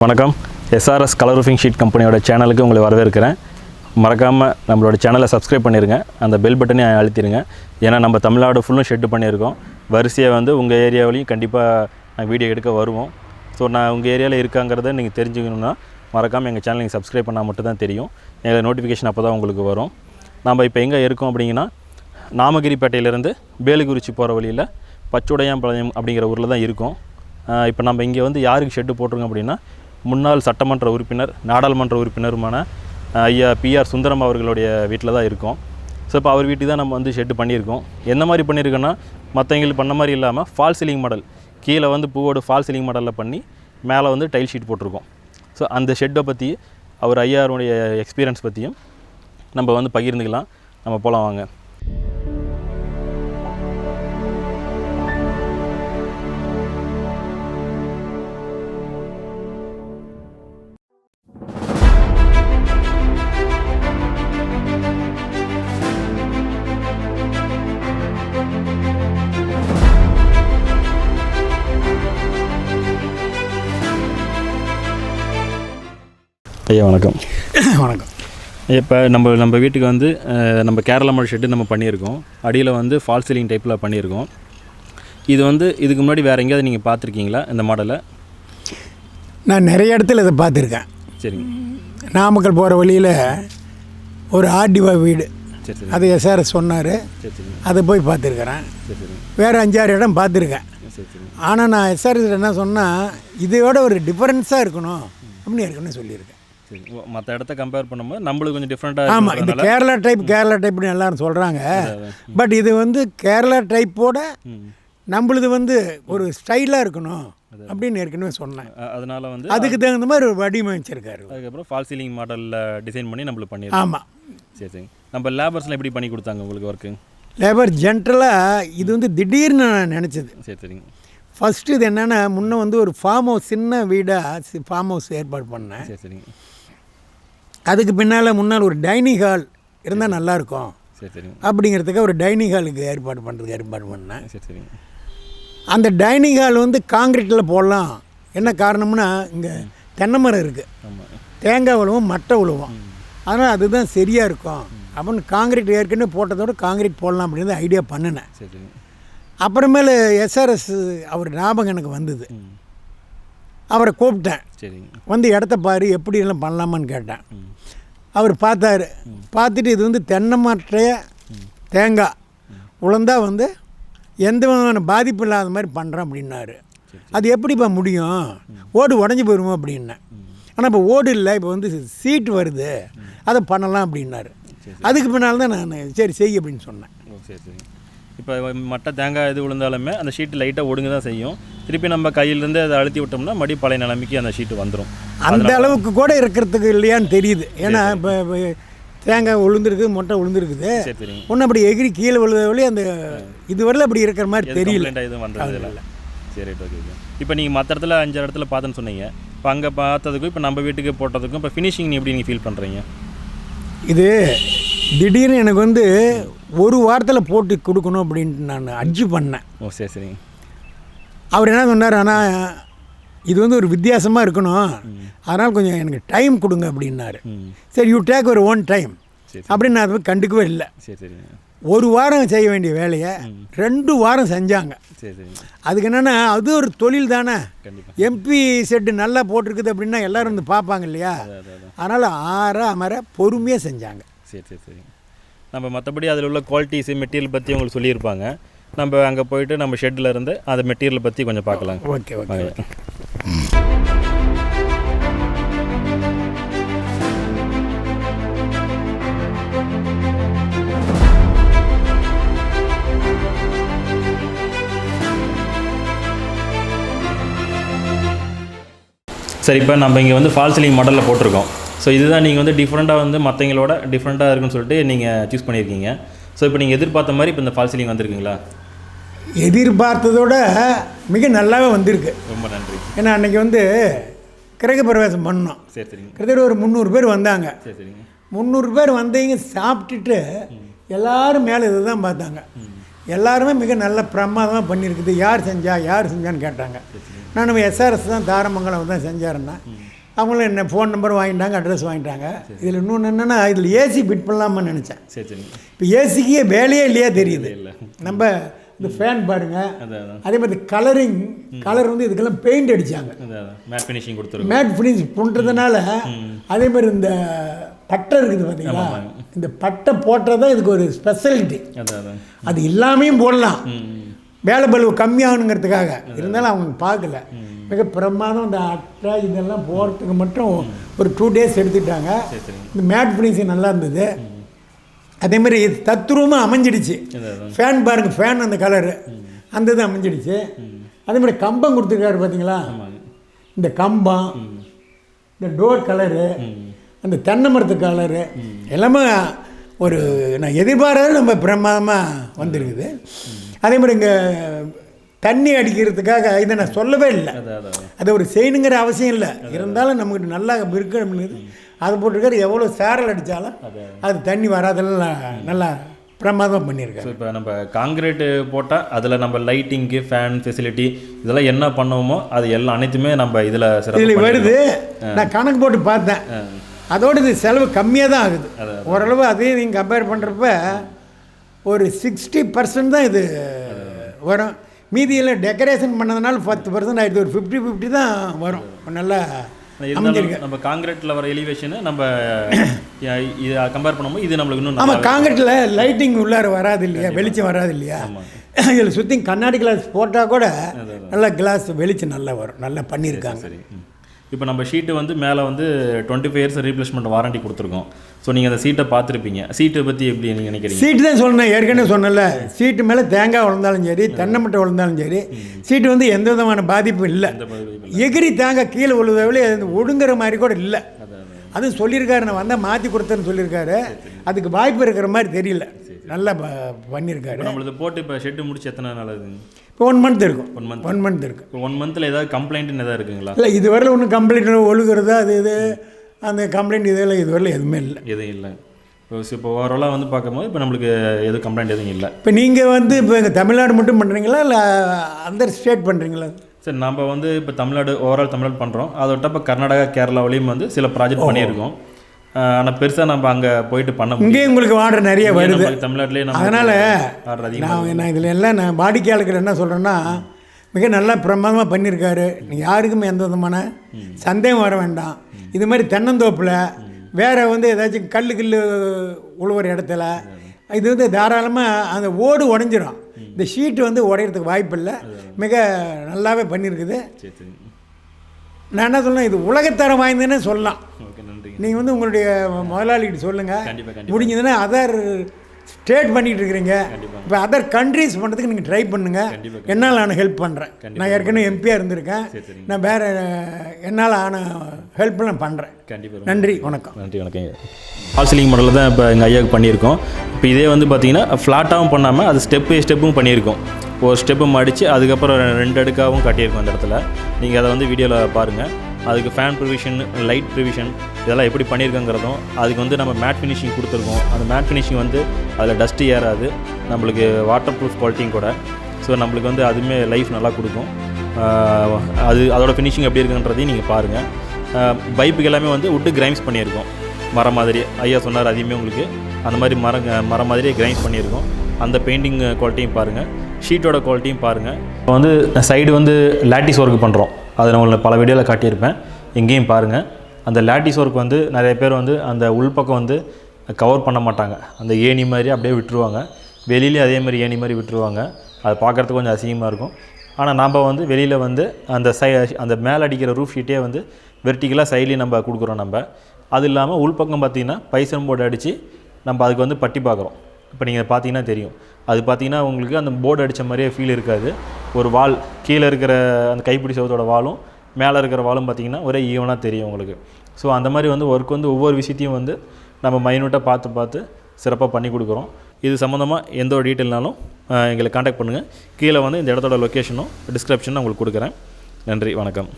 வணக்கம் SRS colour roofing sheet கம்பெனியோட சேனலுக்கு உங்களை வரவேற்கிறேன். மறக்காமல் நம்மளோட சேனலை சப்ஸ்கிரைப் பண்ணிடுங்க, அந்த பெல் பட்டனையும் அழுத்திடுங்க. ஏன்னா நம்ம தமிழ்நாடு ஃபுல்லும் ஷெட்டு பண்ணியிருக்கோம். வரிசையாக உங்கள் ஏரியாவிலையும் கண்டிப்பாக நான் வீடியோ எடுக்க வருவோம். ஸோ நான் உங்கள் ஏரியாவில் இருக்காங்கிறத நீங்கள் தெரிஞ்சுக்கணுன்னா மறக்காமல் எங்கள் சேனல் நீங்கள் சப்ஸ்கிரைப் பண்ணால் மட்டும் தான் தெரியும். எங்கள் நோட்டிஃபிகேஷன் அப்போ தான் உங்களுக்கு வரும். நம்ம இப்போ எங்கே இருக்கோம் அப்படிங்கன்னா, நாமகிரிப்பேட்டையிலேருந்து பேலுக்குறிச்சி போகிற வழியில் பச்சுடையாம்பாளையம் அப்படிங்கிற ஊரில் தான் இருக்கோம். இப்போ நம்ம இங்கே யாருக்கு ஷெட்டு போட்டிருக்கோம் அப்படின்னா, முன்னாள் சட்டமன்ற உறுப்பினர், நாடாளுமன்ற உறுப்பினருமான ஐயா P.R சுந்தரம் அவர்களுடைய வீட்டில் தான் இருக்கோம். ஸோ இப்போ அவர் வீட்டுக்கு தான் நம்ம ஷெட்டு பண்ணியிருக்கோம். எந்த மாதிரி பண்ணியிருக்கோன்னா, மற்றவங்களுக்கு பண்ண மாதிரி இல்லாமல் ஃபால் சீலிங் மாடல், கீழே பூவோடு ஃபால் சீலிங் மாடலில் பண்ணி மேலே டைல் ஷீட் போட்டிருக்கோம். ஸோ அந்த ஷெட்டை பற்றி அவர் ஐயாருடைய எக்ஸ்பீரியன்ஸ் பற்றியும் நம்ம பகிர்ந்துக்கலாம். நம்ம போகலாம் வாங்க. ஐயா வணக்கம். வணக்கம். இப்போ நம்ம வீட்டுக்கு நம்ம கேரளா மாடல் ஷெட்டு நம்ம பண்ணியிருக்கோம். அடியில் ஃபால் சீலிங் டைப்பில் பண்ணியிருக்கோம். இது இதுக்கு முன்னாடி வேறு எங்கேயாவது நீங்கள் பார்த்துருக்கீங்களா இந்த மாடலை? நான் நிறைய இடத்துல இதை பார்த்துருக்கேன். சரிங்க. நாமக்கல் போகிற வழியில் ஒரு ஆர்டிஓ வீடு, சரி சரி, அது SRS சொன்னார். சரி சரி, அதை போய் பார்த்துருக்குறேன். சரி சரி, வேறு 5-6 இடம் பார்த்துருக்கேன். சரி சரி. ஆனால் நான் SRS என்ன சொன்னால், இதோட ஒரு டிஃப்ரென்ஸாக இருக்கணும் அப்படின்னு ஏற்கனவே சொல்லியிருக்கேன். சரி, மற்ற இடத்த கம்பேர் பண்ணும்போது நம்மளுக்கு கொஞ்சம் டிஃப்ரெண்ட்டாக. ஆமாம், இந்த கேரளா டைப்னு எல்லோரும் சொல்கிறாங்க. பட் இது கேரளா டைப்போட நம்மளுது ஒரு ஸ்டைலாக இருக்கணும் அப்படின்னு ஏற்கனவே சொன்னேன். அதனால் அதுக்கு தகுந்த மாதிரி ஒரு வடிவமைச்சிருக்காரு. அதுக்கப்புறம் ஃபால் சீலிங் மாடலில் டிசைன் பண்ணி நம்மளுக்கு பண்ணியிருக்கோம். ஆமாம். சரி சரி. நம்ம லேபர்ஸ்லாம் எப்படி பண்ணி கொடுத்தாங்க உங்களுக்கு ஒர்க்கு? லேபர் ஜென்ரலாக இது திடீர்னு நான் நினச்சது. சரி சரிங்க. ஃபஸ்ட்டு இது என்னென்னா, முன்னே ஒரு ஃபார்ம் ஹவுஸ், சின்ன வீடாக ஃபார்ம் ஹவுஸ் ஏற்பாடு பண்ணேன். சரி சரிங்க. அதுக்கு முன்னால் ஒரு டைனிங் ஹால் இருந்தால் நல்லாயிருக்கும். சரி சரிங்க. அப்படிங்கிறதுக்கு ஒரு டைனிங் ஹாலுக்கு ஏற்பாடு பண்ணேன். சரி சரிங்க. அந்த டைனிங் ஹால் காங்கிரீட்டில் போடலாம். என்ன காரணம்னா, இங்கே தென்னை மரம் இருக்குது, தேங்காய் விழுவும், மட்டை விழுவும். அதனால் அதுதான் சரியாக இருக்கும் அப்படின்னு காங்கிரீட் ஏற்கனவே போட்டதோடு காங்கிரீட் போடலாம் அப்படின்னு ஐடியா பண்ணினேன். சரி. அப்புறமேலு SRS அவர் ஞாபகம் எனக்கு வந்தது. அவரை கூப்பிட்டேன். சரிங்க. இடத்த பாரு, எப்படி எல்லாம் பண்ணலாமான்னு கேட்டேன். அவர் பார்த்தாரு. பார்த்துட்டு இது தென்னை மட்டைய தேங்காய் உளுந்தா எந்த விதமான பாதிப்பு இல்லாத மாதிரி பண்ணுறேன் அப்படின்னாரு. அது எப்படிப்பா முடியும், ஓடு உடஞ்சி போயிடுவோம் அப்படின்னேன். ஆனால் இப்போ ஓடு இல்லை, இப்போ சீட்டு வருது, அதை பண்ணலாம் அப்படின்னாரு. அதுக்கு பின்னால் தான் நான் சரி செய் அப்படின்னு சொன்னேன். சரி சரி. இப்போ மட்டை தேங்காய் இது விழுந்தாலுமே அந்த ஷீட்டு லைட்டாக ஒடுங்க தான் செய்யும். திருப்பி நம்ம கையிலேருந்து அதை அழுத்தி விட்டோம்னா மடி பழைய நிலைமைக்கு அந்த ஷீட்டு வந்துடும். அந்த அளவுக்கு கூட இருக்கிறதுக்கு இல்லையான்னு தெரியுது. ஏன்னா இப்போ தேங்காய் விழுந்துருக்குது, மொட்டை விழுந்துருக்குது. சரி சரி. ஒன்று அப்படி எகிரி கீழே விழுத வழி அந்த இதுவரையில் அப்படி இருக்கிற மாதிரி தெரியல. எதுவும் வந்தது இல்லை. சரி ஓகே. இப்போ நீங்கள் மற்ற இடத்துல 5 இடத்துல பார்த்தேன்னு சொன்னீங்க. இப்போ அங்கே பார்த்ததுக்கும் இப்போ நம்ம வீட்டுக்கு போட்டதுக்கும் இப்போ ஃபினிஷிங் எப்படி நீங்கள் ஃபீல் பண்ணுறீங்க? இது திடீர்னு எனக்கு ஒரு வாரத்தில் போட்டு கொடுக்கணும் அப்படின்ட்டு நான் அர்ஜி பண்ணேன். ஓ சரி சரி. அவர் என்ன சொன்னார், ஆனால் இது ஒரு வித்தியாசமாக இருக்கணும், அதனால் கொஞ்சம் எனக்கு டைம் கொடுங்க அப்படின்னாரு. சரி, யூ டேக் ஒரு ஓன் டைம் அப்படின்னு நான் அதை கண்டுக்கவே இல்லை. சரி சரி. ஒரு வாரம் செய்ய வேண்டிய வேலையை 2 வாரம் செஞ்சாங்க. சரி சரி. அதுக்கு என்னென்னா, அது ஒரு தொழில் தானே. MP செட்டு நல்லா போட்டிருக்குது அப்படின்னா எல்லோரும் பார்ப்பாங்க இல்லையா. அதனால் அமர பொறுமையாக செஞ்சாங்க. சரி சரி சரி. நம்ம மற்றபடி அதில் உள்ள குவாலிட்டிஸு, மெட்டீரியல் பற்றி உங்களுக்கு சொல்லியிருப்பாங்க. நம்ம அங்கே போயிட்டு நம்ம ஷெட்டில் இருந்து அந்த மெட்டீரியல் பற்றி கொஞ்சம் பார்க்கலாம். Okay okay. சரி, இப்போ நம்ம இங்கே ஃபால் சீலிங் மாடலில் போட்டிருக்கோம். ஸோ இதுதான் நீங்கள் டிஃப்ரெண்ட்டாக மற்றவங்களோட டிஃப்ரெண்ட்டாக இருக்குன்னு சொல்லிட்டு நீங்கள் சூஸ் பண்ணியிருக்கீங்க. ஸோ இப்போ நீங்கள் எதிர்பார்த்த மாதிரி இப்போ இந்த ஃபால் சீலிங் வந்திருக்குங்களா? எதிர்பார்த்ததோட மிக நல்லாவே வந்திருக்கு. ரொம்ப நன்றி. ஏன்னா அன்றைக்கி கிரக பிரவேசம் பண்ணோம். சரி சரிங்க. கிட்டத்தட்ட ஒரு 300 பேர் வந்தாங்க. சரி சரிங்க. 300 பேர் வந்தீங்க சாப்பிட்டுட்டு எல்லோரும் மேலே இது தான் பார்த்தாங்க. எல்லாருமே மிக நல்ல பிரமாதமாக பண்ணியிருக்குது. யார் செஞ்சான்னு கேட்டாங்க. நான் SRS தான் தாரமங்கலம் தான் செஞ்சாருன்னா அவங்களும் என்ன ஃபோன் நம்பர் வாங்கிட்டாங்க, அட்ரஸ் வாங்கிட்டாங்க. இதில் இன்னொன்று என்னென்னா, இதில் ஏசி ஃபிட் பண்ணலாமான்னு நினச்சேன். சரி சரி. இப்போ ஏசிக்கே வேலையே இல்லையா தெரியுது. நம்ம இந்த ஃபேன் பாருங்கள், அதே மாதிரி கலர் வந்து இதுக்கெல்லாம் பெயிண்ட் அடித்தாங்க, மேட் ஃபினிஷிங் கொடுத்துருங்க. மேட் ஃபினிஷ் பண்ணுறதுனால அதே மாதிரி இந்த பட்டை இருக்குது பார்த்தீங்களா, இந்த பட்டை போட்டால் தான் இதுக்கு ஒரு ஸ்பெஷாலிட்டி. அது இல்லாமையும் போடலாம், வேலை பலு கம்மியாகணுங்கிறதுக்காக. இருந்தாலும் அவங்க பார்க்கல. மிக பிரமாதம். இந்த அட்டை இதெல்லாம் போகிறதுக்கு மட்டும் ஒரு 2 days எடுத்துக்கிட்டாங்க. இந்த மேட் ஃபினிஷிங் நல்லா இருந்தது. அதேமாதிரி இது தத்ரூபமாக அமைஞ்சிடுச்சு. ஃபேன் பாருங்கள், ஃபேன் அந்த கலரு அந்த இது அமைஞ்சிடுச்சு. அதேமாதிரி கம்பம் கொடுத்துருக்காரு பார்த்தீங்களா, இந்த கம்பம், இந்த டோர் கலரு, அந்த தென்னை மரத்து கலரு எல்லாமே ஒரு நான் எதிர்பாராத நம்ம பிரமாதமாக வந்திருக்குது. அதே மாதிரி இங்கே தண்ணி அடிக்கிறதுக்காக இதை நான் சொல்லவே இல்லை. அதை ஒரு செய்யணுங்கிற அவசியம் இல்லை. இருந்தாலும் நம்மகிட்ட நல்லா இருக்கணும்னு அதை போட்டிருக்காரு. எவ்வளோ சேரல் அடித்தாலும் அது தண்ணி வராதெல்லாம் நல்லா பிரமாதம் பண்ணியிருக்காரு. இப்போ நம்ம காங்கிரீட்டு போட்டால் அதில் நம்ம லைட்டிங்கு, ஃபேன் ஃபெசிலிட்டி இதெல்லாம் என்ன பண்ணுவோமோ அது எல்லாம் அனைத்துமே நம்ம இதில் வருது. நான் கணக்கு போட்டு பார்த்தேன், அதோடு இது செலவு கம்மியாக தான் ஆகுது. ஓரளவு அதையும் நீங்கள் கம்பேர் பண்ணுறப்ப ஒரு 60% தான் இது வரும். மீதியில் டெக்கரேஷன் பண்ணதுனால 10% ஆகிடுது. ஒரு 50-50 தான் வரும். நல்லா நம்ம காங்கிரீட்டில் வர எலிவேஷனை நம்ம இதை கம்பேர் பண்ணும்போது இது நம்மளுக்கு இன்னும். ஆமாம், காங்கிரீட்டில் லைட்டிங் உள்ளார வராது இல்லையா, வெளிச்சம் வராது இல்லையா. இதில் சுற்றி கண்ணாடி கிளாஸ் போட்டால் கூட நல்லா கிளாஸ் வெளிச்சம் நல்லா வரும். நல்லா பண்ணியிருக்காங்க. சரி. இப்போ நம்ம ஷீட்டு வந்து மேலே வந்து 25 years ரீப்ளேஸ்மெண்ட் வாரண்டி கொடுத்துருக்கோம். ஸோ நீங்கள் அந்த சீட்டை பார்த்துருப்பீங்க. சீட்டை பற்றி எப்படி நீங்கள் நினைக்கிறீங்க? சீட்டு தான் சொன்னேன், ஏற்கனவே சொன்னல. சீட்டு மேலே தேங்காய் விழுந்தாலும் சரி, தென்னை மட்டை விழுந்தாலும் சரி, சீட்டு வந்து எந்த விதமான பாதிப்பும் இல்லை. எகிரி தேங்காய் கீழே விழுவதை ஒடுங்குற மாதிரி கூட இல்லை. அதுவும் சொல்லியிருக்காரு, நான் வந்தால் மாற்றி கொடுத்தேன்னு சொல்லியிருக்காரு. அதுக்கு வாய்ப்பு இருக்கிற மாதிரி தெரியல. நல்லா பண்ணியிருக்காரு. நம்மளுக்கு போட்டு இப்போ ஷெட்டு முடிச்சு எத்தனை நாள் ஆகுது? இப்போ 1 month இருக்கும். 1 month இருக்குது. இப்போ 1 monthல் ஏதாவது கம்ப்ளைண்ட்டுன்னு எதாவது இருக்குங்களா? இல்லை, இதுவரையில் ஒன்றும் கம்ப்ளைண்ட் ஒழுகுறதா இது அந்த கம்ப்ளைண்ட் இதெல்லாம் இதுவரையில் எதுவுமே இல்லை. எதுவும் இல்லை. இப்போ ஓவராலாக வந்து பார்க்கும்போது இப்போ நம்மளுக்கு எதுவும் கம்ப்ளைண்ட் எதுவும் இல்லை. இப்போ நீங்கள் வந்து இப்போ எங்கள் தமிழ்நாடு மட்டும் பண்ணுறீங்களா இல்லை அதர் ஸ்டேட் பண்ணுறீங்களா? சரி, நம்ம வந்து இப்போ தமிழ்நாடு ஓவரால் தமிழ்நாடு பண்ணுறோம். அதை விட்ட இப்போ கர்நாடகா, கேரளாவிலையும் வந்து சில ப்ராஜெக்ட் பண்ணியிருக்கோம். ஆனால் பெருசாக நம்ம அங்கே போயிட்டு பண்ண முடியும். இங்கேயும் உங்களுக்கு ஆர்டர் நிறைய வருது தமிழ்நாட்டிலே. அதனால் நான் இதில் எல்லாம் நான் வாடிக்கையாளர்கள் என்ன சொல்கிறேன்னா, மிக நல்லா பிரமாதமாக பண்ணியிருக்காரு. நீங்கள் யாருக்குமே எந்த விதமான சந்தேகம் வர வேண்டாம். இது மாதிரி தென்னந்தோப்பில் வேறு வந்து ஏதாச்சும் கல் உழுவுற இடத்துல இது வந்து தாராளமாக அந்த ஓடு உடஞ்சிடும். இந்த ஷீட்டு வந்து உடையிறதுக்கு வாய்ப்பு இல்லை. மிக நல்லாவே பண்ணியிருக்குது. நான் என்ன சொல்லணும், இது உலகத்தரம் வாய்ந்ததுன்னு சொல்லலாம். நீங்கள் வந்து உங்களுடைய முதலாளிகிட்ட சொல்லுங்கள். முடிஞ்சதுன்னா அதர் ஸ்டேட் பண்ணிகிட்டு இருக்கிறீங்க, இப்போ அதர் கண்ட்ரீஸ் பண்ணுறதுக்கு நீங்கள் ட்ரை பண்ணுங்கள். என்னால் நான் ஹெல்ப் பண்ணுறேன். நான் ஏற்கனவே எம்பியாக இருந்திருக்கேன். நான் வேறு என்னால் ஆன ஹெல்ப் நான் பண்ணுறேன். நன்றி, வணக்கம். நன்றி, வணக்கம். ஃபால் சீலிங் மாடலில் தான் இப்போ எங்கள் ஐயாவுக்கு பண்ணியிருக்கோம். இப்போ இதே வந்து பார்த்திங்கன்னா ஃப்ளாட்டாகவும் பண்ணாமல் அது ஸ்டெப்பும் பண்ணியிருக்கோம். ஒரு ஸ்டெப்பு மடித்து அதுக்கப்புறம் 2 அடுக்காகவும் கட்டியிருக்கோம் அந்த இடத்துல. நீங்கள் அதை வந்து வீடியோவில் பாருங்கள். அதுக்கு ஃபேன் ப்ரிவிஷன், லைட் ப்ரிவிஷன் இதெல்லாம் எப்படி பண்ணியிருக்கோங்கிறதும், அதுக்கு வந்து நம்ம மேட் ஃபினிஷிங் கொடுத்துருக்கோம். அந்த மேட் ஃபினிஷிங் வந்து அதில் டஸ்ட்டு ஏறாது, நம்மளுக்கு வாட்டர் ப்ரூஃப் குவாலிட்டியும் கூட. ஸோ நம்மளுக்கு வந்து அதுவுமே லைஃப் நல்லா கொடுக்கும். அதோட ஃபினிஷிங் எப்படி இருக்குன்றதையும் நீங்கள் பாருங்கள். பைப்புக்கு எல்லாமே வந்து விட்டு கிரைம்ஸ் பண்ணியிருக்கோம், மரம் மாதிரி. ஐயா சொன்னார், அதையுமே உங்களுக்கு அந்த மாதிரி மரம் மாதிரியே கிரைம்ஸ் பண்ணியிருக்கோம். அந்த பெயிண்டிங் குவாலிட்டியும் பாருங்கள், ஷீட்டோட குவாலிட்டியும் பாருங்கள். இப்போ வந்து சைடு வந்து லேட்டிஸ் ஒர்க் பண்ணுறோம். அதை நான் உங்களுக்கு பல வீடியோவில் காட்டியிருப்பேன், எங்கேயும் பாருங்கள். அந்த லேட்டிஸ் ஒர்க் வந்து நிறைய பேர் வந்து அந்த உள்பக்கம் வந்து கவர் பண்ண மாட்டாங்க. அந்த ஏணி மாதிரி அப்படியே விட்டுருவாங்க, வெளியிலே அதே மாதிரி ஏணி மாதிரி விட்டுருவாங்க. அது பார்க்குறதுக்கு கொஞ்சம் அசிங்கமாக இருக்கும். ஆனால் நம்ம வந்து வெளியில் வந்து அந்த மேலே அடிக்கிற ரூஃப் ஷீட்டே வந்து வெர்டிக்கலாக சைட்லேயும் நம்ம கொடுக்குறோம். நம்ம அது இல்லாமல் உள்பக்கம் பார்த்திங்கன்னா பைசன் போர்டு அடித்து நம்ம அதுக்கு வந்து பட்டி பார்க்குறோம். இப்போ நீங்கள் பார்த்தீங்கன்னா தெரியும், அது பார்த்திங்கன்னா உங்களுக்கு அந்த போர்டு அடித்த மாதிரியே ஃபீல் இருக்காது. ஒரு வால் கீழே இருக்கிற அந்த கைப்பிடி சவுத்தோட வாலும் மேலே இருக்கிற வாலும் பார்த்திங்கன்னா ஒரே ஈவனாக தெரியும் உங்களுக்கு. ஸோ அந்த மாதிரி வந்து ஒர்க் வந்து ஒவ்வொரு விஷயத்தையும் வந்து நம்ம மைனூட்டாக பார்த்து சிறப்பாக பண்ணி கொடுக்குறோம். இது சம்மந்தமாக எந்த ஒரு டீட்டெயில்னாலும் எங்களை காண்டாக்ட் பண்ணுங்கள். கீழே வந்து இந்த இடத்தோட லொக்கேஷனும் டிஸ்கிரிப்ஷனும் உங்களுக்கு கொடுக்குறேன். நன்றி, வணக்கம்.